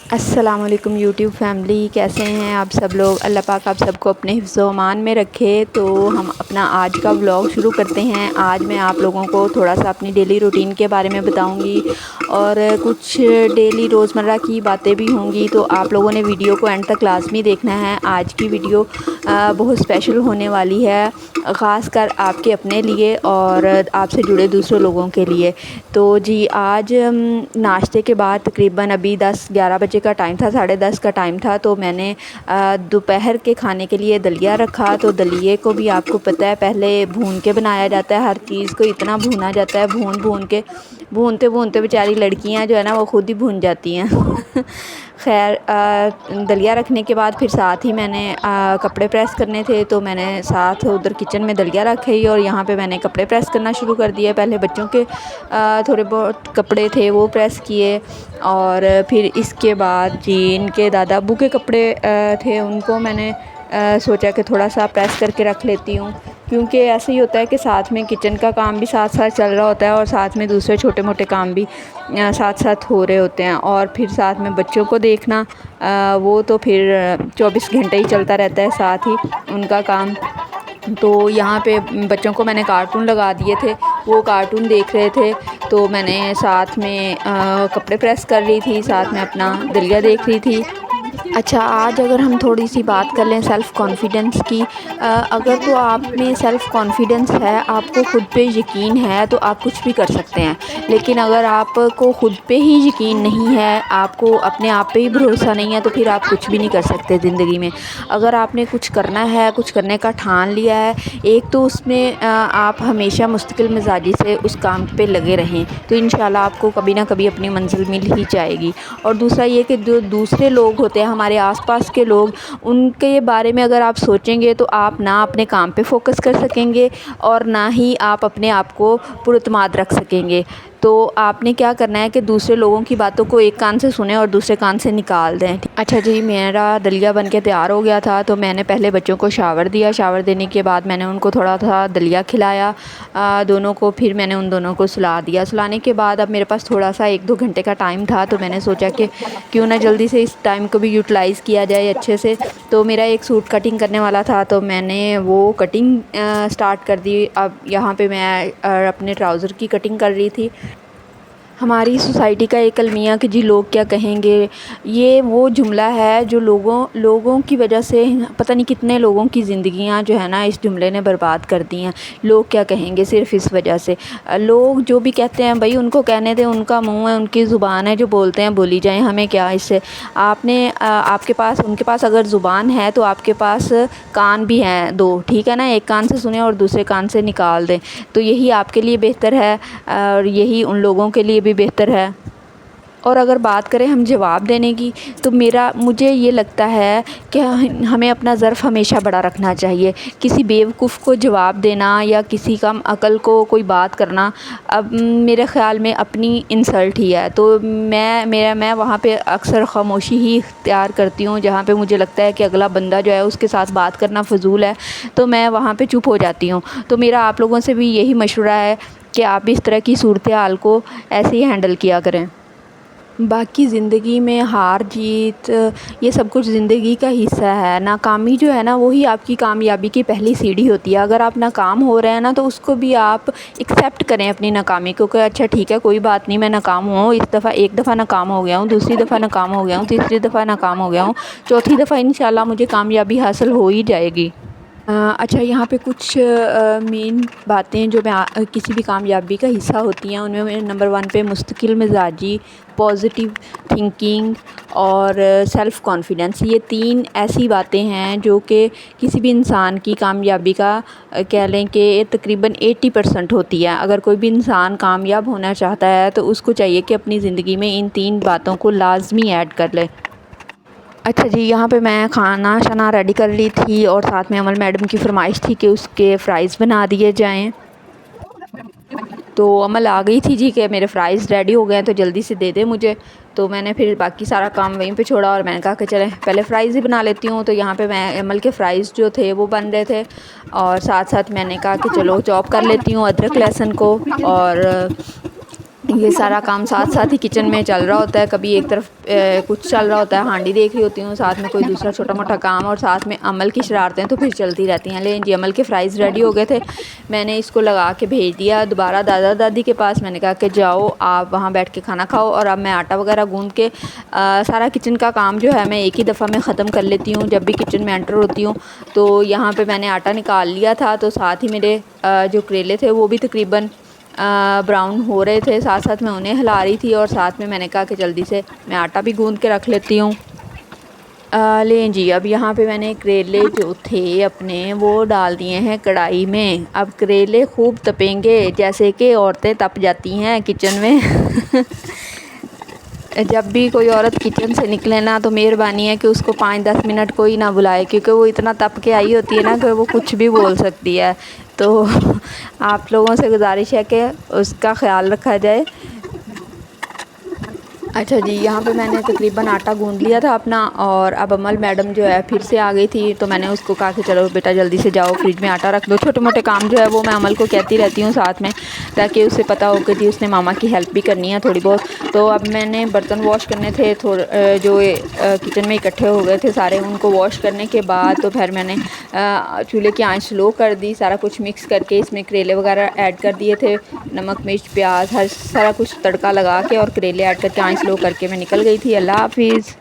السلام علیکم YouTube family, کیسے ہیں آپ سب لوگ؟ اللہ پاک آپ سب کو اپنے حفظ و امان میں رکھے۔ تو ہم اپنا آج کا ولاگ شروع کرتے ہیں۔ آج میں آپ لوگوں کو تھوڑا سا اپنی ڈیلی روٹین کے بارے میں بتاؤں گی اور کچھ ڈیلی روزمرہ کی باتیں بھی ہوں گی، تو آپ لوگوں نے ویڈیو کو اینڈ تک لازمی دیکھنا ہے۔ آج کی ویڈیو بہت اسپیشل ہونے والی ہے، خاص کر آپ کے اپنے لیے اور آپ سے جڑے دوسرے لوگوں کے لیے۔ تو جی آج ناشتے کے بعد تقریباً ابھی 10-11 بجے کا ٹائم تھا، 10:30 کا ٹائم تھا، تو میں نے دوپہر کے کھانے کے لیے دلیا رکھا۔ تو دلیے کو بھی آپ کو پتہ ہے پہلے بھون کے بنایا جاتا ہے، ہر چیز کو اتنا بھونا جاتا ہے، بھونتے بھونتے بیچاری لڑکیاں جو ہے نا وہ خود ہی بھون جاتی ہیں۔ خیر دلیا رکھنے کے بعد پھر ساتھ ہی میں نے کپڑے پریس کرنے تھے، تو میں نے ساتھ ادھر کچن میں دلیا رکھی اور یہاں پہ میں نے کپڑے پریس کرنا شروع کر دیا۔ پہلے بچوں کے تھوڑے بہت کپڑے تھے وہ پریس کیے، اور پھر اس کے بعد جی ان کے دادا ابو کے کپڑے تھے، ان کو میں نے سوچا کہ تھوڑا سا پریس کر کے رکھ لیتی ہوں، کیونکہ ایسے ہی ہوتا ہے کہ ساتھ میں کچن کا کام بھی ساتھ ساتھ چل رہا ہوتا ہے اور ساتھ میں دوسرے چھوٹے موٹے کام بھی ساتھ ساتھ ہو رہے ہوتے ہیں، اور پھر ساتھ میں بچوں کو دیکھنا وہ تو پھر 24 گھنٹے ہی چلتا رہتا ہے ساتھ ہی ان کا کام۔ تو یہاں پہ بچوں کو میں نے کارٹون لگا دیے تھے، وہ کارٹون دیکھ رہے تھے، تو میں نے ساتھ میں کپڑے پریس کر رہی تھی، ساتھ میں اپنا دلیا دیکھ رہی تھی۔ اچھا آج اگر ہم تھوڑی سی بات کر لیں سیلف کانفیڈنس کی، اگر تو آپ میں سیلف کانفیڈنس ہے، آپ کو خود پہ یقین ہے، تو آپ کچھ بھی کر سکتے ہیں۔ لیکن اگر آپ کو خود پہ ہی یقین نہیں ہے، آپ کو اپنے آپ پہ ہی بھروسہ نہیں ہے، تو پھر آپ کچھ بھی نہیں کر سکتے زندگی میں۔ اگر آپ نے کچھ کرنا ہے، کچھ کرنے کا ٹھان لیا ہے، ایک تو اس میں آپ ہمیشہ مستقل مزاجی سے اس کام پہ لگے رہیں، تو انشاءاللہ آپ کو کبھی نہ کبھی اپنی منزل مل ہی جائے گی۔ اور دوسرا یہ کہ جو دوسرے لوگ ہوتے ہیں ہمارے آس پاس کے لوگ، ان کے بارے میں اگر آپ سوچیں گے تو آپ نہ اپنے کام پہ فوکس کر سکیں گے اور نہ ہی آپ اپنے آپ کو پر اعتماد رکھ سکیں گے۔ تو آپ نے کیا کرنا ہے کہ دوسرے لوگوں کی باتوں کو ایک کان سے سنیں اور دوسرے کان سے نکال دیں۔ اچھا جی میرا دلیا بن کے تیار ہو گیا تھا، تو میں نے پہلے بچوں کو شاور دیا، شاور دینے کے بعد میں نے ان کو تھوڑا تھا دلیا کھلایا دونوں کو، پھر میں نے ان دونوں کو سلا دیا۔ سلانے کے بعد اب میرے پاس تھوڑا سا 1-2 گھنٹے کا ٹائم تھا، تو میں نے سوچا کہ کیوں نہ جلدی سے اس ٹائم کو بھی یوٹیلائز کیا جائے اچھے سے۔ تو میرا ایک سوٹ کٹنگ کرنے والا تھا، تو میں نے وہ کٹنگ سٹارٹ کر دی۔ اب یہاں پہ میں اپنے ٹراؤزر کی کٹنگ کر رہی تھی۔ ہماری سوسائٹی کا ایک المیہ کہ جی لوگ کیا کہیں گے، یہ وہ جملہ ہے جو لوگوں کی وجہ سے پتہ نہیں کتنے لوگوں کی زندگیاں جو ہے نا اس جملے نے برباد کر دی ہیں۔ لوگ کیا کہیں گے صرف اس وجہ سے، لوگ جو بھی کہتے ہیں بھائی ان کو کہنے دیں، ان کا منہ ہے، ان کی زبان ہے، جو بولتے ہیں بولی جائیں، ہمیں کیا اس سے۔ ان کے پاس اگر زبان ہے تو آپ کے پاس کان بھی ہیں 2، ٹھیک ہے نا، ایک کان سے سنیں اور دوسرے کان سے نکال دیں، تو یہی آپ کے لیے بہتر ہے اور یہی ان لوگوں کے لیے بھی بہتر ہے۔ اور اگر بات کریں ہم جواب دینے کی، تو مجھے یہ لگتا ہے کہ ہمیں اپنا ظرف ہمیشہ بڑا رکھنا چاہیے۔ کسی بیوقوف کو جواب دینا یا کسی کم عقل کو کوئی بات کرنا اب میرے خیال میں اپنی انسلٹ ہی ہے، تو میں وہاں پہ اکثر خاموشی ہی اختیار کرتی ہوں۔ جہاں پہ مجھے لگتا ہے کہ اگلا بندہ جو ہے اس کے ساتھ بات کرنا فضول ہے، تو میں وہاں پہ چپ ہو جاتی ہوں۔ تو میرا آپ لوگوں سے بھی یہی مشورہ ہے کہ آپ بھی اس طرح کی صورتحال کو ایسے ہی ہینڈل کیا کریں۔ باقی زندگی میں ہار جیت یہ سب کچھ زندگی کا حصہ ہے۔ ناکامی جو ہے نا وہی آپ کی کامیابی کی پہلی سیڑھی ہوتی ہے۔ اگر آپ ناکام ہو رہے ہیں نا تو اس کو بھی آپ ایکسیپٹ کریں اپنی ناکامی کو، کہ اچھا ٹھیک ہے کوئی بات نہیں، میں ناکام ہوں، ایک دفعہ ناکام ہو گیا ہوں، دوسری دفعہ ناکام ہو گیا ہوں، تیسری دفعہ ناکام ہو گیا ہوں، چوتھی دفعہ انشاءاللہ مجھے کامیابی حاصل ہو ہی جائے گی۔ اچھا یہاں پہ کچھ مین باتیں جو میں کسی بھی کامیابی کا حصہ ہوتی ہیں، ان میں نمبر 1 پہ مستقل مزاجی، پازیٹیو تھنکنگ اور سیلف کانفیڈنس، یہ 3 ایسی باتیں ہیں جو کہ کسی بھی انسان کی کامیابی کا کہہ لیں کہ تقریباً 80% ہوتی ہے۔ اگر کوئی بھی انسان کامیاب ہونا چاہتا ہے تو اس کو چاہیے کہ اپنی زندگی میں ان 3 باتوں کو لازمی ایڈ کر لے۔ اچھا جی یہاں پہ میں کھانا شانا ریڈی کر لی تھی، اور ساتھ میں عمل میڈم کی فرمائش تھی کہ اس کے فرائز بنا دیے جائیں۔ تو عمل آ گئی تھی جی کہ میرے فرائز ریڈی ہو گئے ہیں تو جلدی سے دے دے مجھے، تو میں نے پھر باقی سارا کام وہیں پہ چھوڑا اور میں نے کہا کہ چلیں پہلے فرائز ہی بنا لیتی ہوں۔ تو یہاں پہ میں عمل کے فرائز جو تھے وہ بن رہے تھے، اور ساتھ ساتھ میں نے کہا کہ چلو چاپ کر لیتی ہوں ادرک لہسن کو، اور یہ سارا کام ساتھ ساتھ ہی کچن میں چل رہا ہوتا ہے. کبھی ایک طرف کچھ چل رہا ہوتا ہے, ہانڈی دیکھ رہی ہوتی ہوں, ساتھ میں کوئی دوسرا چھوٹا موٹا کام, اور ساتھ میں عمل کی شرارتیں تو پھر چلتی رہتی ہیں. لیکن جی عمل کے فرائض ریڈی ہو گئے تھے, میں نے اس کو لگا کے بھیج دیا دوبارہ دادا دادی کے پاس. میں نے کہا کہ جاؤ آپ وہاں بیٹھ کے کھانا کھاؤ, اور اب میں آٹا وغیرہ گوندھ کے سارا کچن کا کام جو ہے میں ایک ہی دفعہ میں ختم کر لیتی ہوں جب بھی کچن میں انٹر ہوتی ہوں. تو یہاں پہ میں نے آٹا نکال لیا تھا, تو ساتھ ہی میرے جو کریلے تھے وہ بھی تقریباً براؤن ہو رہے تھے, ساتھ ساتھ میں انہیں ہلا رہی تھی, اور ساتھ میں نے کہا کہ جلدی سے میں آٹا بھی گوندھ کے رکھ لیتی ہوں. لیں جی اب یہاں پہ میں نے کریلے جو تھے اپنے وہ ڈال دیے ہیں کڑھائی میں. اب کریلے خوب تپیں گے جیسے کہ عورتیں تپ جاتی ہیں کچن میں. جب بھی کوئی عورت کچن سے نکلے نا تو مہربانی ہے کہ اس کو 5-10 منٹ کوئی نہ بلائے, کیونکہ وہ اتنا تپ کے آئی ہوتی ہے نا کہ وہ کچھ بھی بول سکتی ہے. تو آپ لوگوں سے گزارش ہے کہ اس کا خیال رکھا جائے. اچھا جی, یہاں پہ میں نے تقریباً آٹا گوندھ لیا تھا اپنا, اور اب امل میڈم جو ہے پھر سے آ گئی تھی, تو میں نے اس کو کہا کہ چلو بیٹا جلدی سے جاؤ فریج میں آٹا رکھ دو. چھوٹے موٹے کام جو ہے وہ میں امل کو کہتی رہتی ہوں ساتھ میں, تاکہ اسے پتہ ہو کہ جی اس نے ماما کی ہیلپ بھی کرنی ہے تھوڑی بہت. تو اب میں نے برتن واش کرنے تھے جو کچن میں اکٹھے ہو گئے تھے سارے, ان کو واش کرنے کے بعد تو پھر میں نے چولہے کی آنچ سلو کر دی. سارا کچھ مکس کر کے اس میں کریلے وغیرہ ایڈ کر دیے تھے, نمک مرچ پیاز ہر سارا کچھ تڑکا لگا کے, اور کریلے ایڈ کر کے آنچ سلو کر کے میں نکل گئی تھی. اللہ حافظ.